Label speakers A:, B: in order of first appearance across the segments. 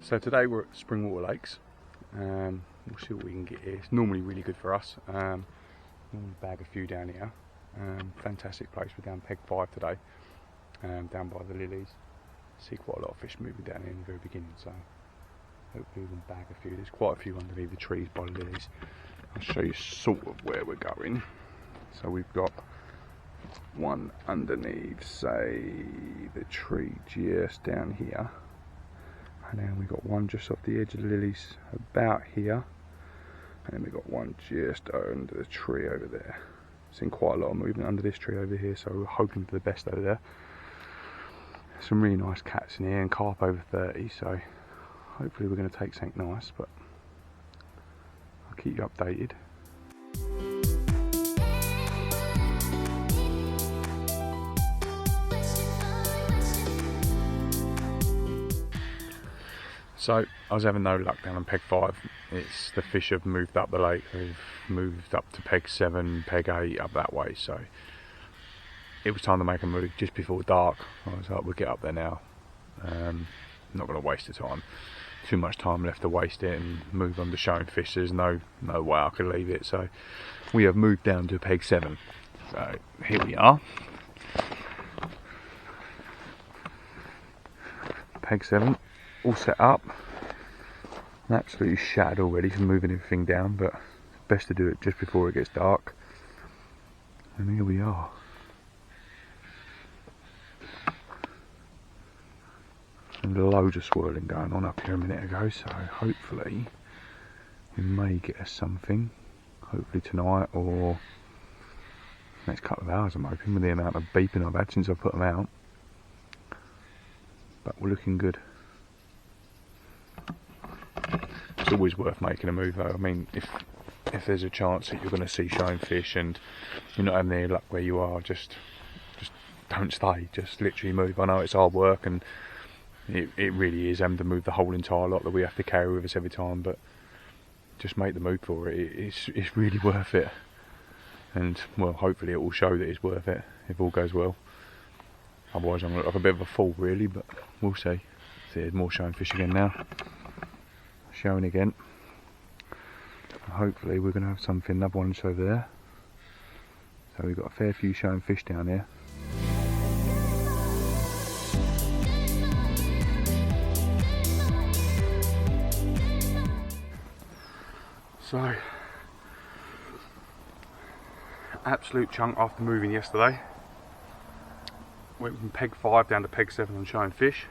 A: So today we're at Springwater Lakes. We'll see what we can get here. It's normally really good for us. We'll bag a few down here. Fantastic place. We're down peg 5 today, down by the lilies. See quite a lot of fish moving down here in the very beginning, so hopefully we can bag a few. There's quite a few underneath the trees by the lilies. I'll show you sort of where we're going. So we've got one underneath, say, the tree just down here. And then we've got one just off the edge of the lilies about here. And then we've got one just under the tree over there. Seen quite a lot of movement under this tree over here, so we're hoping for the best over there. Some really nice cats in here and carp over 30, so hopefully we're going to take something nice, but I'll keep you updated. So I was having no luck down on peg 5. It's the fish have moved up the lake. They've moved up to peg 7, peg 8, up that way. So it was time to make a move just before dark. I was like, we'll get up there now. Not going to waste the time. Too much time left to waste it and move on to showing fish. There's no way I could leave it. So we have moved down to peg 7. So here we are. Peg 7. All set up. I'm absolutely shattered already from moving everything down, but best to do it just before it gets dark. And here we are. And loads of swirling going on up here a minute ago, so hopefully we may get us something. Hopefully tonight or next couple of hours, I'm hoping, with the amount of beeping I've had since I put them out. But we're looking good. It's always worth making a move though. I mean, if there's a chance that you're going to see showing fish and you're not having any luck where you are, just don't stay. Just literally move. I know it's hard work and it really is having to move the whole entire lot that we have to carry with us every time, but just make the move for it. It's really worth it. And well, hopefully it will show that it's worth it if all goes well. Otherwise I'm going to look like a bit of a fool really, but we'll see. See, there's more showing fish again now. Showing again. Hopefully we're going to have something, another one over there. So we've got a fair few showing fish down here. So, absolute chunk after moving yesterday. Went from peg 5 down to peg 7 on showing fish.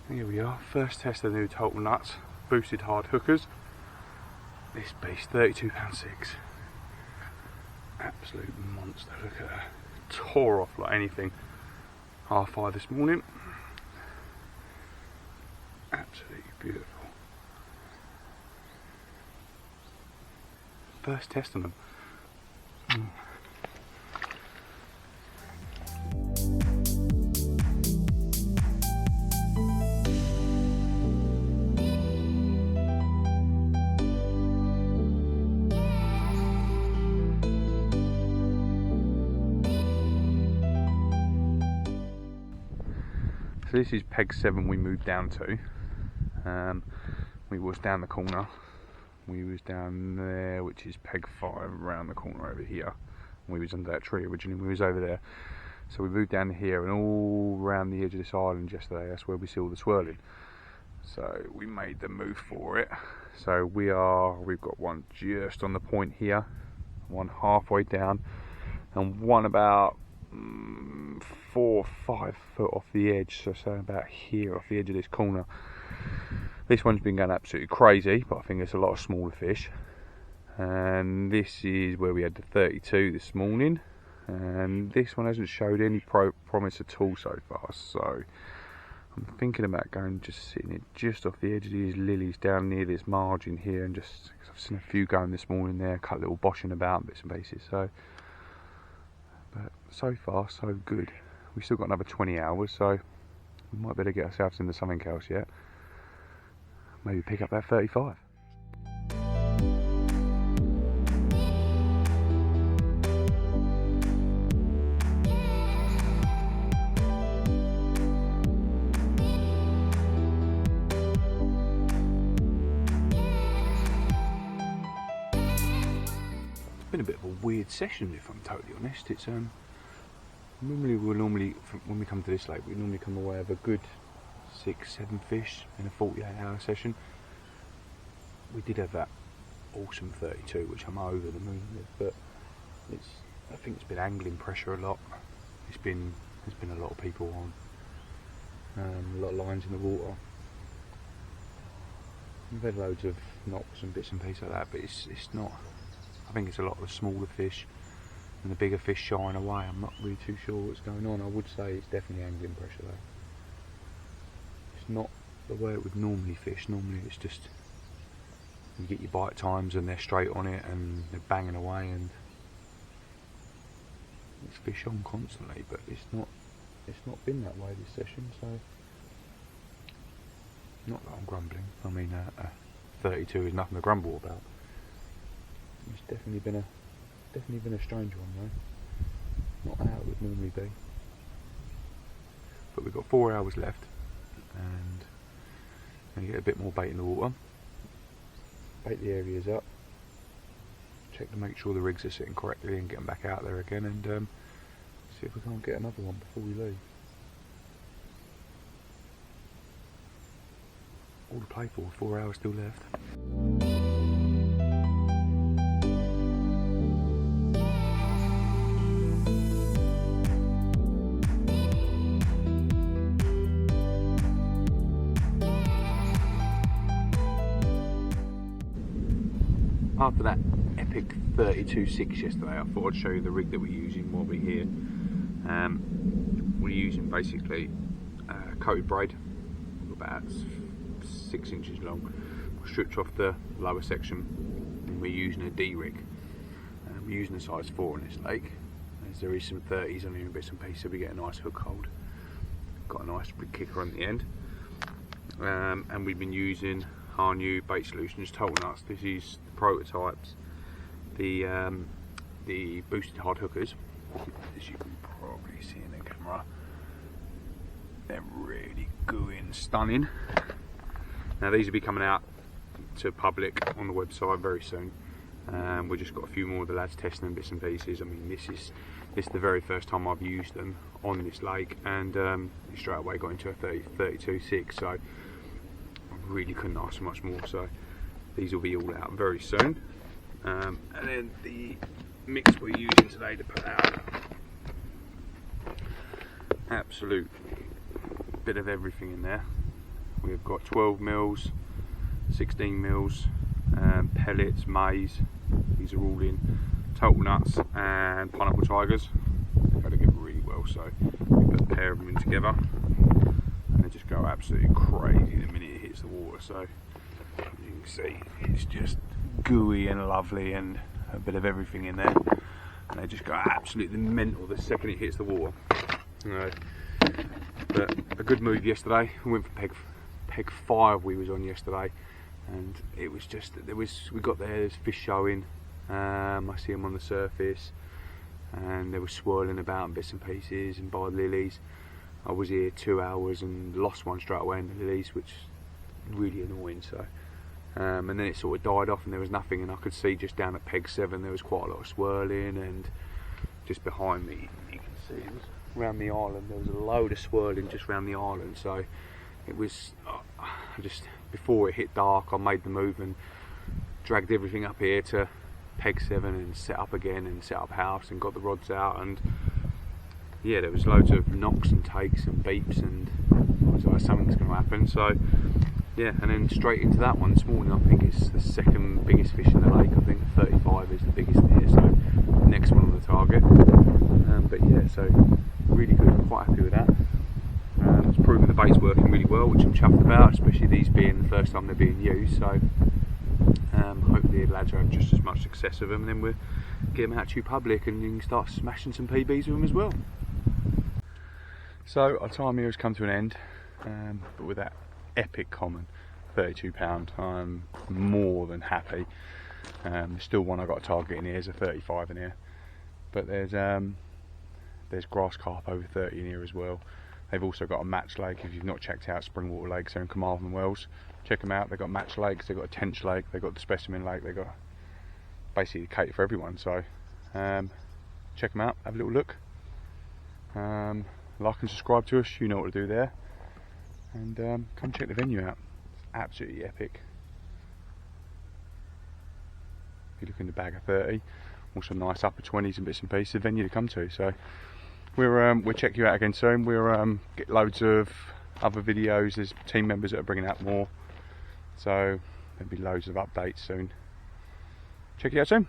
A: Here we are, first test of the new Total Nutz Boosted Hard Hookers. This beast, £32.6. Absolute monster, look at her. Tore off like anything. 5:30 this morning. Absolutely beautiful. First test on them. So this is peg 7 we moved down to. We was down the corner. We was down there, which is peg 5, around the corner over here. We was under that tree originally, we was over there. So we moved down here and all around the edge of this island yesterday, that's where we see all the swirling. So we made the move for it. So we've got one just on the point here, one halfway down, and one about 4 or 5 foot off the edge, so say about here off the edge of this corner. This one's been going absolutely crazy, but I think there's a lot of smaller fish. And this is where we had the 32 this morning, and this one hasn't showed any promise at all so far, so I'm thinking about going, just sitting it just off the edge of these lilies down near this margin here, and just, cause I've seen a few going this morning there, cut little boshing about bits and pieces. So, but so far so good. We've still got another 20 hours, so we might better get ourselves into something else yet. Maybe pick up that 35. been a bit of a weird session, if I'm totally honest. It's normally when we come to this lake, we normally come away with a good 6-7 fish in a 48-hour session. We did have that awesome 32, which I'm over the moon with, but I think it's been angling pressure a lot. There's been a lot of people on, a lot of lines in the water. We've had loads of knocks and bits and pieces like that, but it's not. I think it's a lot of the smaller fish and the bigger fish shying away. I'm not really too sure what's going on. I would say it's definitely angling pressure though. It's not the way it would normally fish. Normally it's just you get your bite times and they're straight on it and they're banging away and it's fish on constantly. But it's not been that way this session. So. Not that I'm grumbling. I mean, 32 is nothing to grumble about. It's definitely been a strange one though. Not how it would normally be. But we've got 4 hours left, and we get a bit more bait in the water. Bait the areas up. Check to make sure the rigs are sitting correctly and get them back out there again, and see if we can't get another one before we leave. All to play for, 4 hours still left. After that epic 32.6 yesterday, I thought I'd show you the rig that we're using while we're here. We're using basically coated braid, about 6 inches long. We stripped off the lower section and we're using a D rig. We're using a size 4 in this lake, as there is some 30s on here and bits and pieces, so we get a nice hook hold. Got a nice big kicker on the end. And we've been using our new bait solutions, Total Nutz. This is the prototypes, the Boosted Hard Hookers, as you can probably see in the camera. They're really gooey and stunning. Now these will be coming out to public on the website very soon. We've just got a few more of the lads testing them bits and pieces. I mean, this is the very first time I've used them on this lake, and straight away got into a 32.6, so I really couldn't ask for much more. So these will be all out very soon. And then the mix we're using today to put out, absolute bit of everything in there. We've got 12 mils, 16 mils, pellets, maize. These are all in. Total Nutz and Pineapple Tigers. They go together really well, so we put a pair of them in together, and they just go absolutely crazy the minute it hits the water. So as you can see, it's just gooey and lovely, and a bit of everything in there, and they just go absolutely mental the second it hits the water. But a good move yesterday. We went for peg 5 we was on yesterday, and it was just, we got there's fish showing. I see them on the surface, and they were swirling about in bits and pieces and by the lilies. I was here 2 hours and lost one straight away in the lilies, which is really annoying. So and then it sort of died off and there was nothing, and I could see just down at peg 7 there was quite a lot of swirling, and just behind me you can see it was around the island, there was a load of swirling just around the island. So it was just before it hit dark, I made the move and dragged everything up here to peg 7 and set up again and set up house and got the rods out, and yeah, there was loads of knocks and takes and beeps, and I was like, something's going to happen. So yeah, and then straight into that one this morning. I think it's the second biggest fish in the lake. I think 35 is the biggest here, so next one on the target. But yeah, so really good. I'm quite happy with that. It's proving the bait's working really well, which I'm chuffed about, especially these being the first time they're being used. So hopefully the lads will have just as much success with them, and then we'll get them out to public and you can start smashing some PBs with them as well. So our time here has come to an end, but with that epic common £32, I'm more than happy. There's still one I got a target in here, there's a 35 in here, but there's grass carp over 30 in here as well. They've also got a match lake. If you've not checked out Springwater Lakes, they're in Carmarthen Wells. Check them out. They've got match lakes, they've got a tench lake, they've got the specimen lake, they've got basically cater for everyone. So check them out, have a little look, like and subscribe to us, you know what to do there, and come check the venue out. It's absolutely epic. If you look in the bag of 30, also nice upper 20s and bits and pieces, venue to come to. So we'll check you out again soon. We'll get loads of other videos. There's team members that are bringing out more, so there'll be loads of updates soon. Check you out soon.